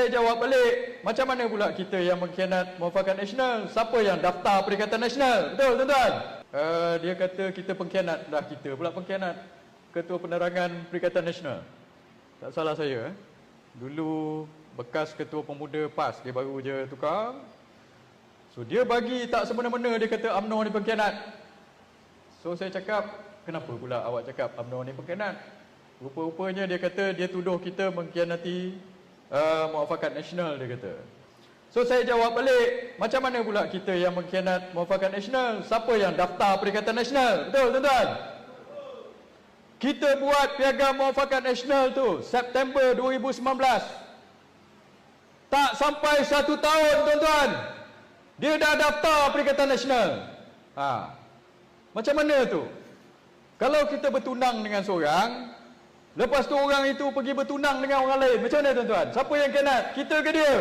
Saya jawab balik, macam mana pula kita yang mengkhianat Muafakat Nasional? Siapa yang daftar Perikatan Nasional? Betul, tuan-tuan? Dia kata kita pengkhianat. Dah kita pula pengkhianat. Ketua Penerangan Perikatan Nasional. Tak salah saya. Dulu bekas Ketua Pemuda PAS, dia baru je tukar. So dia bagi tak semena-mena, dia kata UMNO ni pengkhianat. So saya cakap, kenapa pula awak cakap UMNO ni pengkhianat? Rupa-rupanya dia kata dia tuduh kita mengkhianati Muafakat Nasional, dia kata. So saya jawab balik, macam mana pula kita yang mengkhianat Muafakat Nasional? Siapa yang daftar Perikatan Nasional? Betul, tuan-tuan? Kita buat Piagam Muafakat Nasional tu September 2019. Tak sampai 1 tahun, tuan-tuan, dia dah daftar Perikatan Nasional. Macam mana tu? Kalau kita bertunang dengan seorang, lepas tu orang itu pergi bertunang dengan orang lain, macam mana, tuan-tuan? Siapa yang khianat? Kita ke dia?